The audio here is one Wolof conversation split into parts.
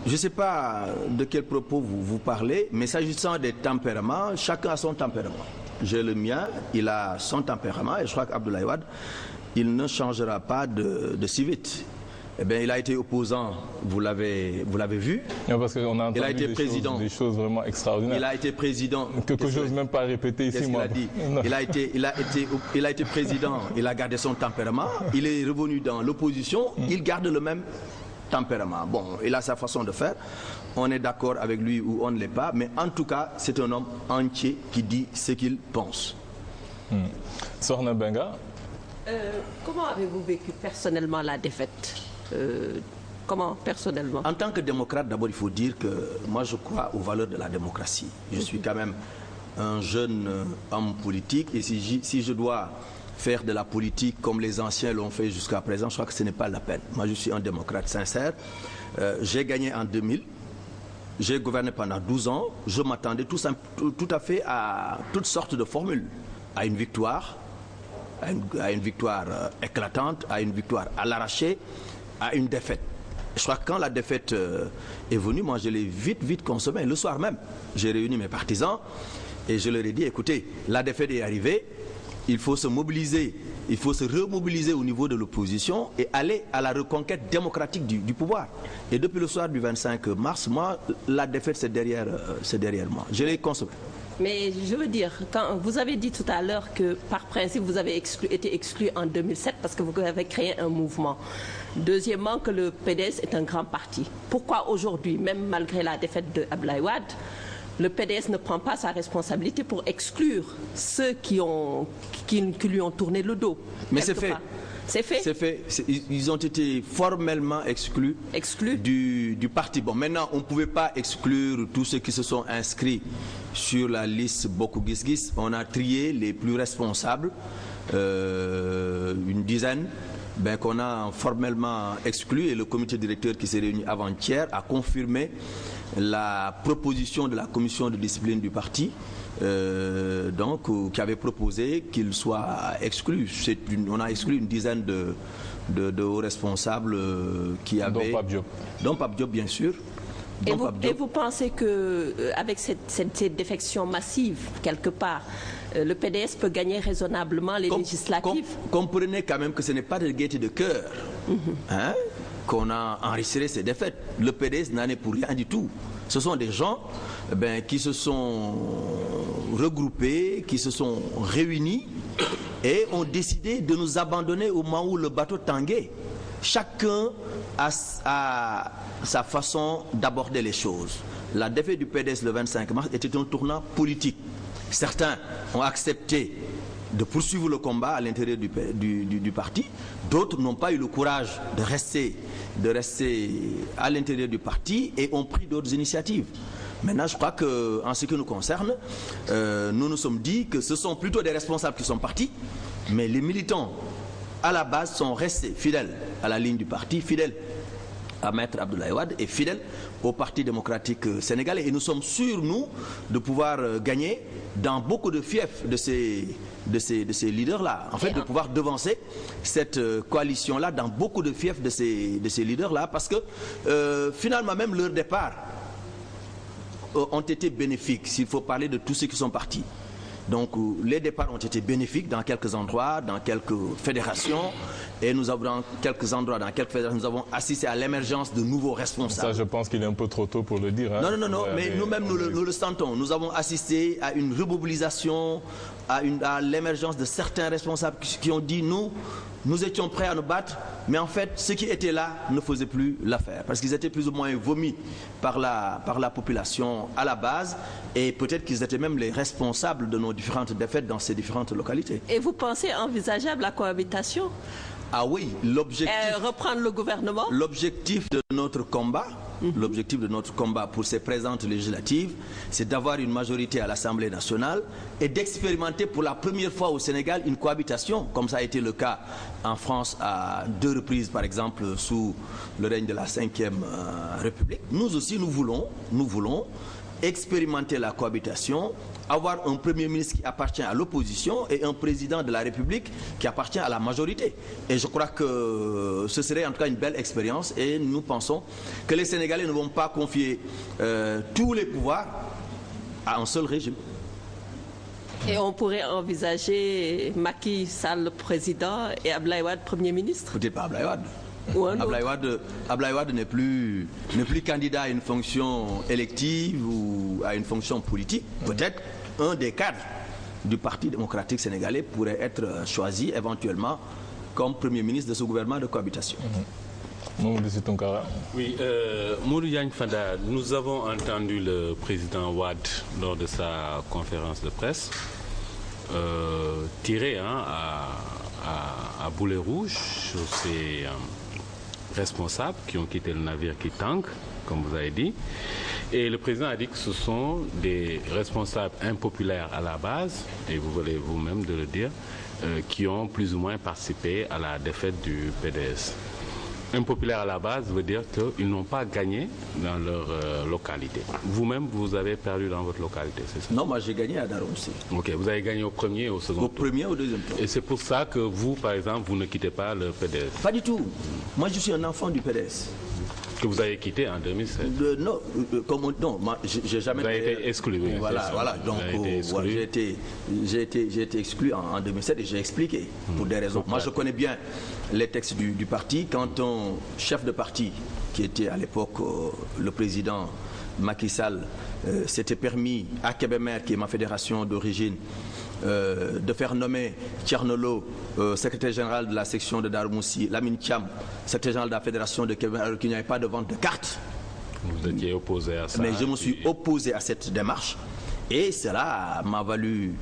Je ne sais pas de quel propos vous parlez, mais s'agissant des tempéraments, chacun a son tempérament. J'ai le mien, il a son tempérament, et je crois qu'Abdoulaye Wade, il ne changera pas de si vite. Eh bien, il a été opposant, vous l'avez vu. Non, parce qu'on a entendu il a été des choses vraiment extraordinaires. Il a été président. Que j'ose même pas répéter ici, moi. Il a été président, il a gardé son tempérament. Il est revenu dans l'opposition, il garde le même tempérament. Bon, il a sa façon de faire. On est d'accord avec lui ou on ne l'est pas, mais en tout cas, c'est un homme entier qui dit ce qu'il pense. Sokhna Benga. Comment avez-vous vécu personnellement la défaite? Comment personnellement? En tant que démocrate, d'abord il faut dire que moi je crois aux valeurs de la démocratie. Je suis quand même un jeune homme politique et si je dois faire de la politique comme les anciens l'ont fait jusqu'à présent, je crois que ce n'est pas la peine. Moi je suis un démocrate sincère. J'ai gagné en 2000. J'ai gouverné pendant 12 ans. Je m'attendais tout à fait à toutes sortes de formules. À une victoire, à une victoire éclatante, à une victoire à l'arraché, à une défaite. Je crois que quand la défaite est venue, moi je l'ai vite consommée. Le soir même, j'ai réuni mes partisans et je leur ai dit, écoutez, la défaite est arrivée, il faut se mobiliser, il faut se remobiliser au niveau de l'opposition et aller à la reconquête démocratique du pouvoir. Et depuis le soir du 25 mars, moi, la défaite c'est derrière moi. Je l'ai consommée. Mais je veux dire, quand vous avez dit tout à l'heure que par principe vous avez été exclu en 2007 parce que vous avez créé un mouvement. Deuxièmement, que le PDS est un grand parti. Pourquoi aujourd'hui, même malgré la défaite de Abdoulaye Wade, le PDS ne prend pas sa responsabilité pour exclure ceux qui lui ont tourné le dos? Mais c'est fait. C'est fait. C'est fait. Ils ont été formellement exclus du parti. Bon, maintenant, on ne pouvait pas exclure tous ceux qui se sont inscrits sur la liste Bokk Gis Gis. On a trié les plus responsables, une dizaine, qu'on a formellement exclus. Et le comité directeur qui s'est réuni avant-hier a confirmé la proposition de la commission de discipline du parti. Qui avait proposé qu'il soit exclu. On a exclu une dizaine de hauts responsables qui avaient... Dont Pape Diop, bien sûr. Et vous pensez qu'avec cette défection massive, quelque part, le PDS peut gagner raisonnablement les législatives? Comprenez quand même que ce n'est pas de gaieté de cœur qu'on a enregistré ces défaites. Le PDS n'en est pour rien du tout. Ce sont des gens qui se sont regroupés, qui se sont réunis et ont décidé de nous abandonner au moment où le bateau tanguait. Chacun a sa façon d'aborder les choses. La défaite du PDS le 25 mars était un tournant politique. Certains ont accepté de poursuivre le combat à l'intérieur du parti. D'autres n'ont pas eu le courage de rester à l'intérieur du parti et ont pris d'autres initiatives. Maintenant, je crois qu'en ce qui nous concerne, nous nous sommes dit que ce sont plutôt des responsables qui sont partis, mais les militants, à la base, sont restés fidèles à la ligne du parti, fidèles à Maître Abdoulaye Wade et fidèles au Parti démocratique sénégalais. Et nous sommes sûrs, nous, de pouvoir gagner dans beaucoup de fiefs de ces leaders-là. En fait, de pouvoir devancer cette coalition-là dans beaucoup de fiefs de ces leaders-là, parce que finalement, même leur départ ont été bénéfiques, s'il faut parler de tous ceux qui sont partis. Donc les départs ont été bénéfiques dans quelques endroits, dans quelques fédérations, et nous avons dans quelques endroits, dans quelques fédérations, nous avons assisté à l'émergence de nouveaux responsables. Ça, je pense qu'il est un peu trop tôt pour le dire. Hein. Non, mais nous-mêmes, nous le sentons. Nous avons assisté à une remobilisation, à l'émergence de certains responsables qui ont dit, nous étions prêts à nous battre, mais en fait, ceux qui étaient là ne faisaient plus l'affaire, parce qu'ils étaient plus ou moins vomis par la population à la base, et peut-être qu'ils étaient même les responsables de nos différentes défaites dans ces différentes localités. Et vous pensez envisageable la cohabitation? Ah oui, l'objectif... reprendre le gouvernement? L'objectif de notre combat, l'objectif de notre combat pour ces présentes législatives, c'est d'avoir une majorité à l'Assemblée nationale et d'expérimenter pour la première fois au Sénégal une cohabitation, comme ça a été le cas en France à 2 reprises, par exemple, sous le règne de la 5e République. Nous aussi, nous voulons expérimenter la cohabitation, avoir un Premier ministre qui appartient à l'opposition et un président de la République qui appartient à la majorité. Et je crois que ce serait en tout cas une belle expérience et nous pensons que les Sénégalais ne vont pas confier tous les pouvoirs à un seul régime. Et on pourrait envisager Macky Sall le président et Abdoulaye Wade Premier ministre? Peut-être pas Abdoulaye Wade. Abdoulaye Wade n'est plus candidat à une fonction élective ou à une fonction politique. Peut-être un des cadres du Parti démocratique sénégalais pourrait être choisi éventuellement comme Premier ministre de ce gouvernement de cohabitation. Oui, Modou Diagne Fada, nous avons entendu le président Wade lors de sa conférence de presse tirer à boulet rouge sur ses responsables qui ont quitté le navire qui tangue, comme vous avez dit. Et le président a dit que ce sont des responsables impopulaires à la base, et vous venez vous-même de le dire, qui ont plus ou moins participé à la défaite du PDS. Impopulaire à la base veut dire qu'ils n'ont pas gagné dans leur localité. Vous-même, vous avez perdu dans votre localité, c'est ça? Non, moi j'ai gagné à Daron aussi. Ok, vous avez gagné au premier et au second tour. Au premier et au deuxième tour. Et c'est pour ça que vous, par exemple, vous ne quittez pas le PDS? Pas du tout. Moi je suis un enfant du PDS. Que vous avez quitté en 2016? Non, non, moi j'ai jamais... Vous avez été exclu. Oui, voilà, donc j'ai été exclu en 2007 et j'ai expliqué pour des raisons. Moi je connais bien les textes du parti. Quand un chef de parti, qui était à l'époque le président Macky Sall, s'était permis à Kébémer, qui est ma fédération d'origine, de faire nommer Tchernolo, secrétaire général de la section de Darmoussi, Lamine Thiam, secrétaire général de la fédération de Kébémer, alors qu'il n'y avait pas de vente de cartes. Vous étiez opposé à ça? Mais je me suis opposé à cette démarche. Et cela m'a valu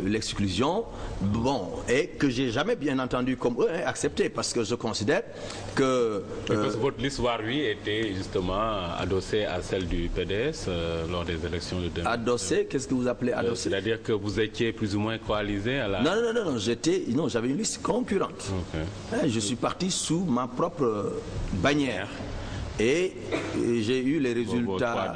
l'exclusion, bon, et que j'ai jamais bien entendu comme eux accepté, parce que je considère que... Parce que votre liste Warui était justement adossée à celle du PDS lors des élections de 2000. Adossée? Qu'est-ce que vous appelez adossée? C'est-à-dire que vous étiez plus ou moins coalisé à la... Non, j'avais une liste concurrente. Okay. Je suis parti sous ma propre bannière. Et j'ai eu les résultats.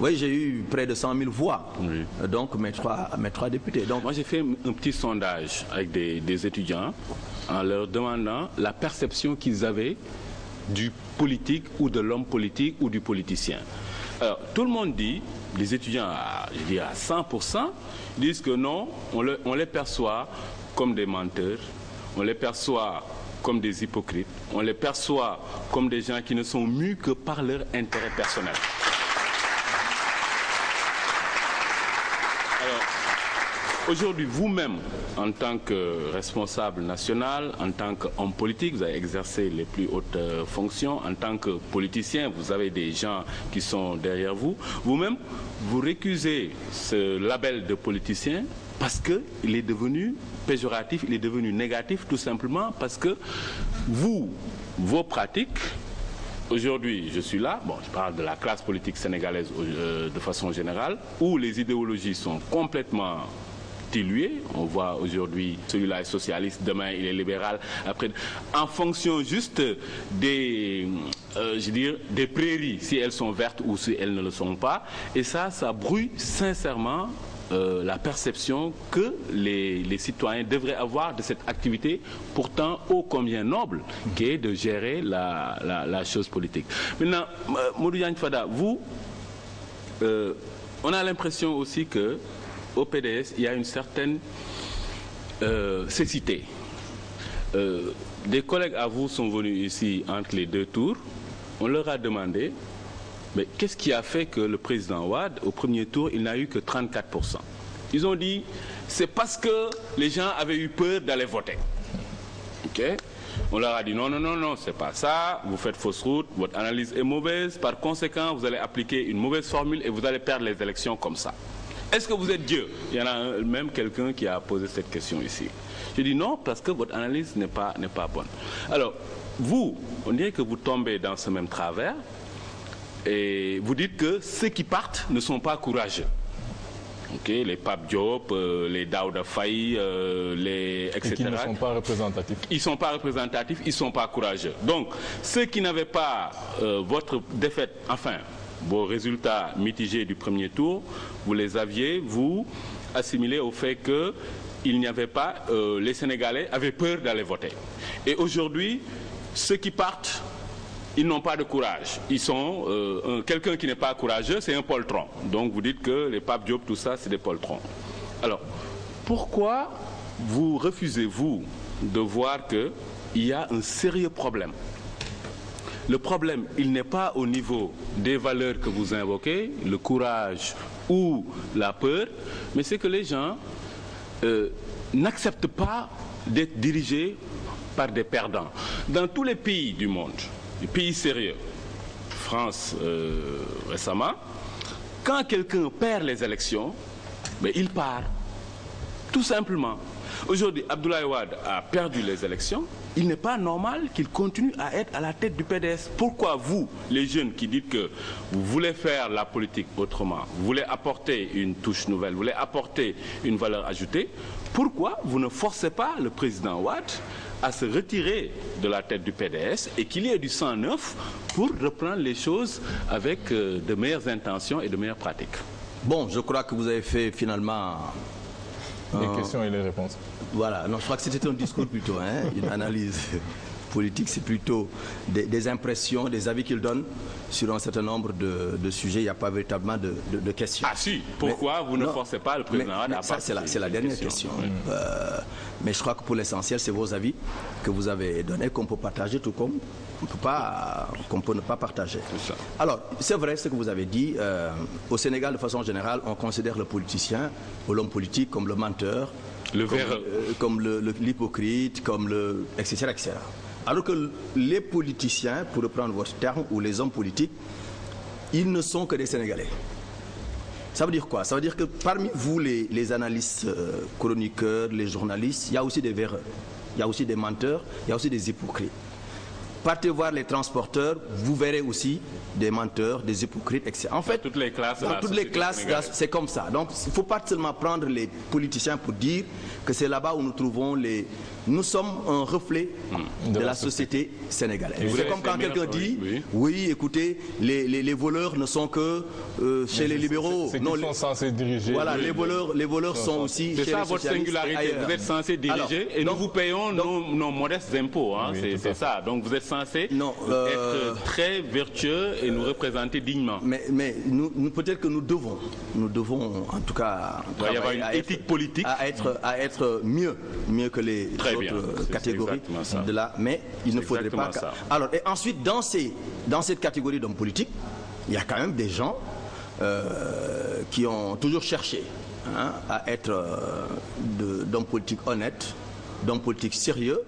Oui, j'ai eu près de 100 000 voix. Oui. Donc mes trois députés. Donc, moi j'ai fait un petit sondage avec des étudiants en leur demandant la perception qu'ils avaient du politique ou de l'homme politique ou du politicien. Alors tout le monde dit, les étudiants, je dis à 100%, disent que non, on les perçoit comme des menteurs, on les perçoit comme des hypocrites, on les perçoit comme des gens qui ne sont mus que par leur intérêt personnel. Alors, aujourd'hui, vous-même, en tant que responsable national, en tant qu'homme politique, vous avez exercé les plus hautes fonctions, en tant que politicien, vous avez des gens qui sont derrière vous. Vous-même, vous récusez ce label de politicien parce qu'il est devenu péjoratif, il est devenu négatif, tout simplement parce que vos pratiques, aujourd'hui je suis là, bon, je parle de la classe politique sénégalaise de façon générale, où les idéologies sont complètement diluées. On voit aujourd'hui, celui-là est socialiste, demain il est libéral, après, en fonction juste des prairies, si elles sont vertes ou si elles ne le sont pas, et ça brouille sincèrement la perception que les citoyens devraient avoir de cette activité pourtant ô combien noble qui est de gérer la chose politique. Maintenant, Modou Diagne Fada, vous, on a l'impression aussi que au PDS, il y a une certaine cécité. Des collègues à vous sont venus ici entre les deux tours, on leur a demandé mais qu'est-ce qui a fait que le président Wade, au premier tour, il n'a eu que 34%? Ils ont dit, c'est parce que les gens avaient eu peur d'aller voter. Okay? On leur a dit, non, c'est pas ça, vous faites fausse route, votre analyse est mauvaise, par conséquent, vous allez appliquer une mauvaise formule et vous allez perdre les élections comme ça. Est-ce que vous êtes Dieu? Il y en a même quelqu'un qui a posé cette question ici. Je dis non, parce que votre analyse n'est pas bonne. Alors, vous, on dirait que vous tombez dans ce même travers, et vous dites que ceux qui partent ne sont pas courageux. Okay, les Pape Diop, les Daouda Faye, etc. Et qui ne sont pas représentatifs. Ils ne sont pas représentatifs, ils ne sont pas courageux. Donc, ceux qui n'avaient pas votre défaite, enfin, vos résultats mitigés du premier tour, vous les aviez, vous, assimilés au fait que il n'y avait pas, les Sénégalais avaient peur d'aller voter. Et aujourd'hui, ceux qui partent, ils n'ont pas de courage. Ils sont quelqu'un qui n'est pas courageux, c'est un poltron. Donc vous dites que les Pape Diop, tout ça, c'est des poltrons. Alors, pourquoi vous refusez-vous de voir qu'il y a un sérieux problème? Le problème, il n'est pas au niveau des valeurs que vous invoquez, le courage ou la peur, mais c'est que les gens n'acceptent pas d'être dirigés par des perdants. Dans tous les pays du monde, les pays sérieux, France récemment, quand quelqu'un perd les élections, ben, il part. Tout simplement. Aujourd'hui, Abdoulaye Wade a perdu les élections. Il n'est pas normal qu'il continue à être à la tête du PDS. Pourquoi vous, les jeunes qui dites que vous voulez faire la politique autrement, vous voulez apporter une touche nouvelle, vous voulez apporter une valeur ajoutée, pourquoi vous ne forcez pas le président Wade à se retirer de la tête du PDS et qu'il y ait du sang neuf pour reprendre les choses avec de meilleures intentions et de meilleures pratiques? Bon, je crois que vous avez fait finalement... Les questions et les réponses. Voilà, non, je crois que c'était un discours plutôt, hein, une analyse politique, c'est plutôt des impressions, des avis qu'il donne sur un certain nombre de sujets, il n'y a pas véritablement de questions. Ah si, pourquoi vous ne forcez pas le président Wade à partir? Ça, c'est la dernière question. Mais je crois que pour l'essentiel, c'est vos avis que vous avez donnés qu'on peut partager, tout comme qu'on peut ne pas partager. Alors, c'est vrai ce que vous avez dit. Au Sénégal, de façon générale, on considère le politicien ou l'homme politique comme le menteur, comme l'hypocrite, comme etc., etc. Alors que les politiciens, pour reprendre votre terme, ou les hommes politiques, ils ne sont que des Sénégalais. Ça veut dire quoi? Ça veut dire que parmi vous, les analystes, chroniqueurs, les journalistes, il y a aussi des véreux, il y a aussi des menteurs, il y a aussi des hypocrites. Partez voir les transporteurs, vous verrez aussi des menteurs, des hypocrites, etc. En fait, dans toutes les classes, c'est comme ça. Donc, il ne faut pas seulement prendre les politiciens pour dire que c'est là-bas où nous trouvons les... Nous sommes un reflet de la société sénégalaise. C'est comme quand quelqu'un dit, oui, écoutez, les voleurs ne sont que chez les libéraux. C'est qu'ils sont censés diriger. Voilà, les voleurs sont aussi chez les socialistes. C'est ça votre singularité. Vous êtes censé diriger et nous vous payons nos modestes impôts. Hein, c'est ça. Donc vous êtes censé être très vertueux et nous représenter dignement. Mais nous peut-être que nous devons en tout cas il y avoir une éthique politique à être mieux que les autres catégories de là, mais il ne faudrait pas. Alors, et ensuite, dans cette catégorie d'hommes politiques, il y a quand même des gens qui ont toujours cherché à être d'hommes politiques honnêtes, d'hommes politiques sérieux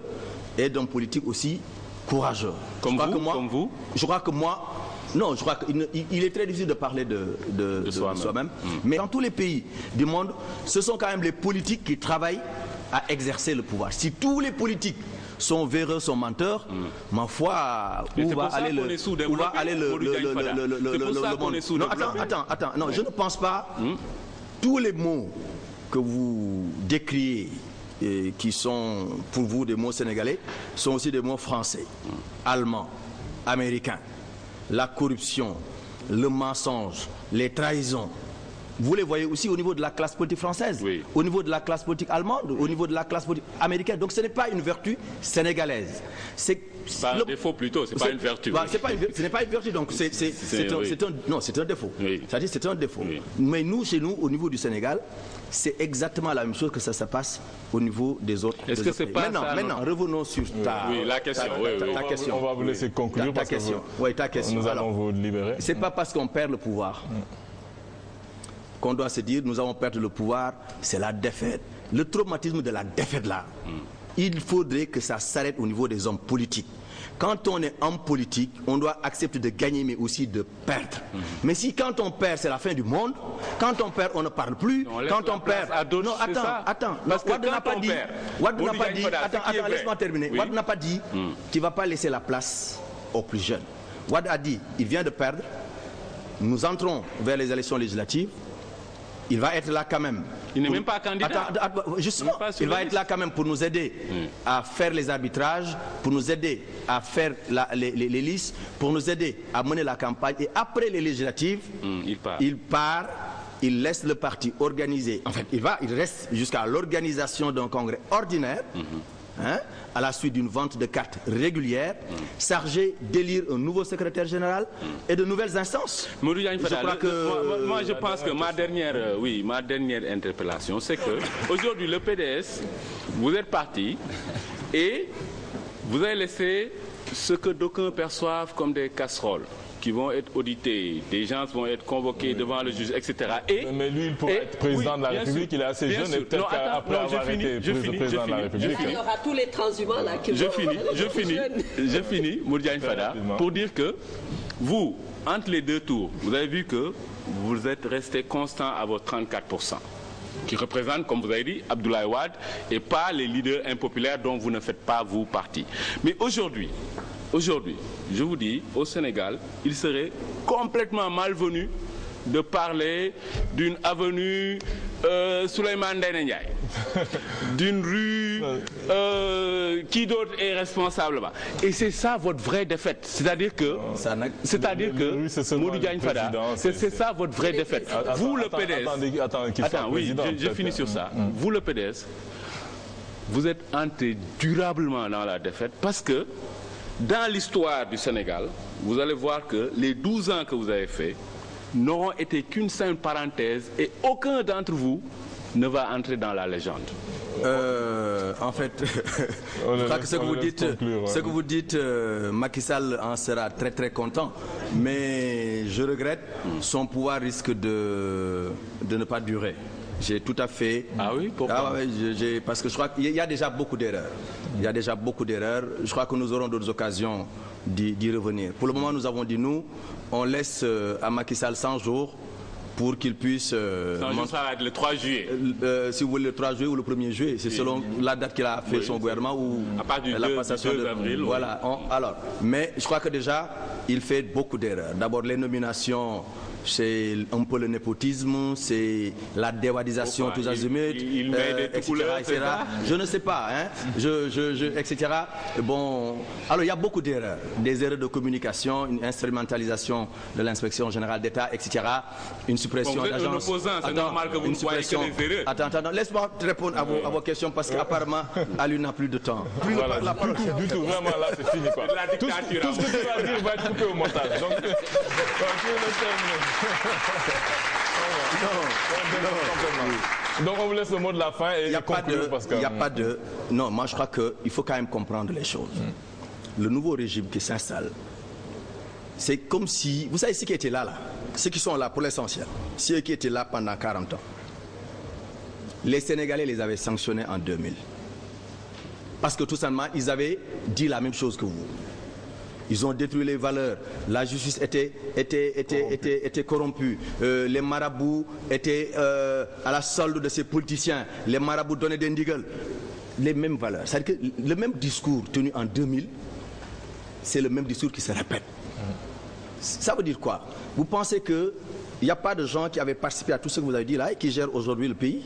et d'hommes politiques aussi courageux. Comme vous? Je crois que moi, non, je crois qu'il est très difficile de parler de soi-même. Mais dans tous les pays du monde, ce sont quand même les politiques qui travaillent à exercer le pouvoir. Si tous les politiques sont véreux, sont menteurs, ma foi, où va aller le monde? Non, attends, non, je ne pense pas. Tous les mots que vous décriez, qui sont pour vous des mots sénégalais, sont aussi des mots français, allemands, américains. La corruption, le mensonge, les trahisons. Vous les voyez aussi au niveau de la classe politique française, au niveau de la classe politique allemande, au niveau de la classe politique américaine. Donc ce n'est pas une vertu sénégalaise. C'est un défaut plutôt, c'est pas une vertu. Ce n'est pas une vertu, donc c'est un défaut. C'est-à-dire c'est un défaut. Mais nous, chez nous, au niveau du Sénégal, c'est exactement la même chose que ça se passe au niveau des autres. Est-ce que c'est pas maintenant, revenons sur ta question. On va vous laisser conclure ta question. Nous allons vous libérer. C'est pas parce qu'on perd le pouvoir qu'on doit se dire nous avons perdu le pouvoir, c'est la défaite. Le traumatisme de la défaite là, il faudrait que ça s'arrête au niveau des hommes politiques. Quand on est homme politique, on doit accepter de gagner mais aussi de perdre. Mais si quand on perd, c'est la fin du monde, quand on perd, on ne parle plus, quand on perd... Non, attends, Wade n'a pas dit... Attends, laisse-moi terminer. Wade n'a pas dit qu'il ne va pas laisser la place aux plus jeunes. Wade a dit, il vient de perdre, nous entrons vers les élections législatives, il va être là quand même. Il n'est même pas candidat. Justement, il va être là quand même pour nous aider à faire les arbitrages, pour nous aider à faire les listes, pour nous aider à mener la campagne. Et après les législatives, il part, il laisse le parti organiser. En fait, il reste jusqu'à l'organisation d'un congrès ordinaire. À la suite d'une vente de cartes régulière, chargé d'élire un nouveau secrétaire général et de nouvelles instances. Moi, je pense que ma dernière interpellation, c'est que aujourd'hui le PDS, vous êtes parti et vous avez laissé ce que d'aucuns perçoivent comme des casseroles qui vont être audités, des gens vont être convoqués devant le juge, etc. Mais lui, il pourrait être président de la République, il est assez jeune, et peut-être qu'après avoir été président de la République... Il y aura tous les transhumants là qui vont... Je finis, Modou Diagne Fada, pour dire que vous, entre les deux tours, vous avez vu que vous êtes resté constant à vos 34%, qui représente, comme vous avez dit, Abdoulaye Wade, et pas les leaders impopulaires dont vous ne faites pas, vous, partie. Mais aujourd'hui, je vous dis, au Sénégal, il serait complètement malvenu de parler d'une avenue Souleymane Ndéné Ndiaye, d'une rue, qui d'autre est responsable là-bas. Et c'est ça votre vraie défaite. C'est-à-dire que, Modou Diagne Fada, c'est ça votre vraie défaite. Vous, le PDS, attends, oui, je finis sur ça. Vous, le PDS, vous êtes entré durablement dans la défaite parce que dans l'histoire du Sénégal, vous allez voir que les 12 ans que vous avez fait n'auront été qu'une simple parenthèse et aucun d'entre vous ne va entrer dans la légende. En fait, je crois que ce que vous dites, Macky Sall en sera très très content, mais je regrette, son pouvoir risque de ne pas durer. J'ai tout à fait... Ah oui, pourquoi? Parce que je crois qu'il y a déjà beaucoup d'erreurs. Il y a déjà beaucoup d'erreurs. Je crois que nous aurons d'autres occasions d'y revenir. Pour le moment, nous avons dit, on laisse à Macky Sall 100 jours pour qu'il puisse... 100 jours, ça va être le 3 juillet. Si vous voulez, le 3 juillet ou le 1er juillet. C'est selon la date qu'il a fait son gouvernement ou à part du la passation 2 avril. Voilà. Alors, mais je crois que déjà, il fait beaucoup d'erreurs. D'abord, les nominations... C'est un peu le népotisme, c'est la déwadisation tous azimuts, etc. Je ne sais pas, etc. Bon, alors il y a beaucoup d'erreurs, des erreurs de communication, une instrumentalisation de l'inspection générale d'État, etc. Une suppression d'agence. C'est normal que vous ne voyez que des erreurs. Attends, laisse-moi répondre à vos questions parce qu'apparemment, Ali n'a plus de temps. Voilà, du tout, vraiment là c'est fini quoi. Tout ce que tu vas dire va être coupé au montage. Donc, donc on vous laisse le mot de la fin et conclure parce que... Il n'y a pas de... Non, moi je crois qu'il faut quand même comprendre les choses. Le nouveau régime qui s'installe, c'est comme si... Vous savez ceux qui étaient là, ceux qui sont là pour l'essentiel, ceux qui étaient là pendant 40 ans, les Sénégalais les avaient sanctionnés en 2000. Parce que tout simplement, ils avaient dit la même chose que vous. Ils ont détruit les valeurs. La justice était corrompue. Les marabouts étaient à la solde de ces politiciens. Les marabouts donnaient des ndigals. Les mêmes valeurs. C'est-à-dire que le même discours tenu en 2000, c'est le même discours qui se répète. Ça veut dire quoi? Vous pensez qu'il n'y a pas de gens qui avaient participé à tout ce que vous avez dit là et qui gèrent aujourd'hui le pays?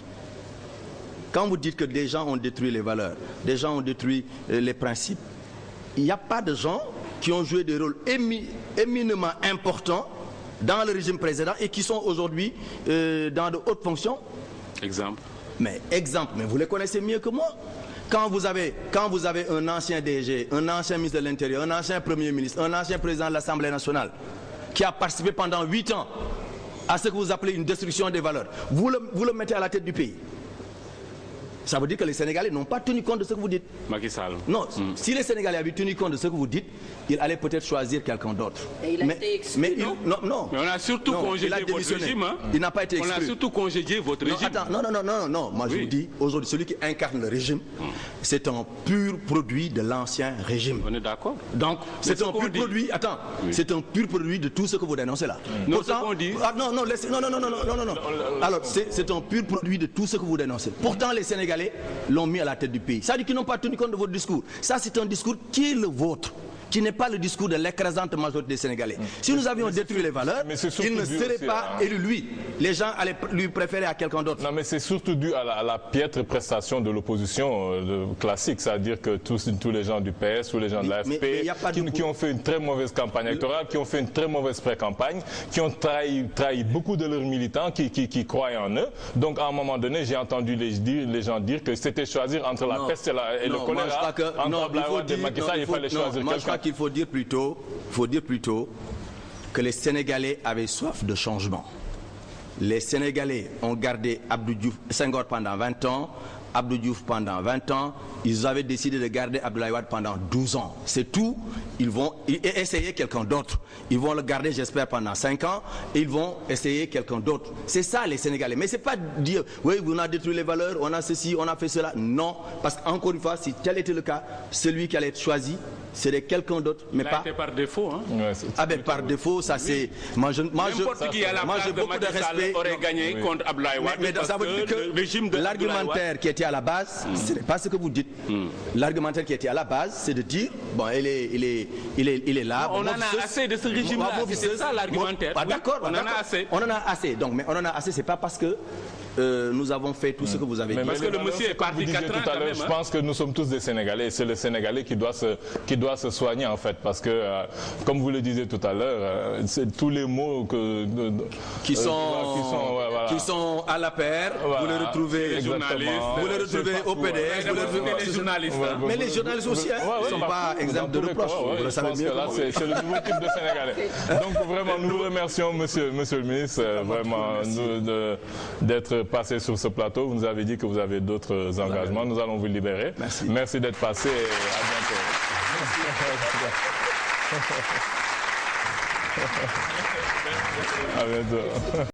Quand vous dites que des gens ont détruit les valeurs, des gens ont détruit les principes, il n'y a pas de gens qui ont joué des rôles éminemment importants dans le régime précédent et qui sont aujourd'hui dans de hautes fonctions. Exemple. Mais vous les connaissez mieux que moi. Quand vous avez un ancien DG, un ancien ministre de l'Intérieur, un ancien Premier ministre, un ancien président de l'Assemblée nationale, qui a participé pendant 8 ans à ce que vous appelez une destruction des valeurs, vous le mettez à la tête du pays. Ça veut dire que les Sénégalais n'ont pas tenu compte de ce que vous dites. Macky Sall. Non, si les Sénégalais avaient tenu compte de ce que vous dites, ils allaient peut-être choisir quelqu'un d'autre. Et il a été exclu, non. Mais on a surtout congédié votre régime. Il n'a pas été exclu. On a surtout congédié votre régime. Non. Moi, je vous dis, aujourd'hui, celui qui incarne le régime, c'est un pur produit de l'ancien régime. On est d'accord. Donc, c'est un pur produit. Attends, c'est un pur produit de tout ce que vous dénoncez là. Non, pourtant, non. Alors, c'est un pur produit de tout ce que vous dénoncez. Pourtant, les Sénégalais l'ont mis à la tête du pays. Ça veut dire qu'ils n'ont pas tenu compte de votre discours. Ça, c'est un discours qui est le vôtre. qui n'est pas le discours de l'écrasante majorité des Sénégalais. Si nous avions détruit les valeurs, il ne serait pas élu lui. Les gens allaient lui préférer à quelqu'un d'autre. Non, mais c'est surtout dû à la piètre prestation de l'opposition classique, c'est-à-dire que tous les gens du PS, tous les gens de l'AFP, qui ont fait une très mauvaise campagne électorale, qui ont fait une très mauvaise pré-campagne, qui ont trahi beaucoup de leurs militants qui croyaient en eux. Donc à un moment donné, j'ai entendu les gens dire que c'était choisir entre la peste et le choléra, entre Abdoulaye Wade et Macky Sall, il fallait choisir quelqu'un. Moi je crois qu'il faut dire plutôt que les Sénégalais avaient soif de changement. Les Sénégalais ont gardé Abdou Diouf, Senghor pendant 20 ans, Abdou Diouf pendant 20 ans, ils avaient décidé de garder Abdoulaye Wade pendant 12 ans. C'est tout. Ils vont essayer quelqu'un d'autre. Ils vont le garder, j'espère, pendant 5 ans. Et ils vont essayer quelqu'un d'autre. C'est ça les Sénégalais. Mais c'est pas dire, oui, on a détruit les valeurs, on a ceci, on a fait cela. Non. Parce qu'encore une fois, si tel était le cas, celui qui allait être choisi, c'est quelqu'un d'autre, mais pas par défaut. Hein. Ouais, ah ben par défaut, ça c'est. N'importe qui à la place de Macky Sall aurait gagné contre Abdoulaye Wade. Mais ça veut dire que l'argumentaire qui était à la base, ce n'est pas ce que vous dites. L'argumentaire qui était à la base, c'est de dire, bon, il est là. On en a assez de ce régime-là. C'est ça l'argumentaire. D'accord. On en a assez. On en a assez. Donc, mais on en a assez. C'est pas parce que nous avons fait tout ce que vous avez dit. Parce que le monsieur est parti 4 ans quand même. Je pense que nous sommes tous des Sénégalais. C'est le Sénégalais qui doit se soigner en fait, parce que comme vous le disiez tout à l'heure, c'est tous les mots qui sont à la paire. Vous les retrouvez, vous les retrouvez au PDS, vous les retrouvez les journalistes. Mais les journalistes aussi, ils ne sont pas exempts de reproches. Vous le savez mieux. C'est le nouveau type de Sénégalais. Donc vraiment, nous vous remercions, monsieur le ministre, vraiment d'être passé sur ce plateau. Vous nous avez dit que vous avez d'autres engagements. Nous allons vous libérer. Merci d'être passé. Et à bientôt. À bientôt.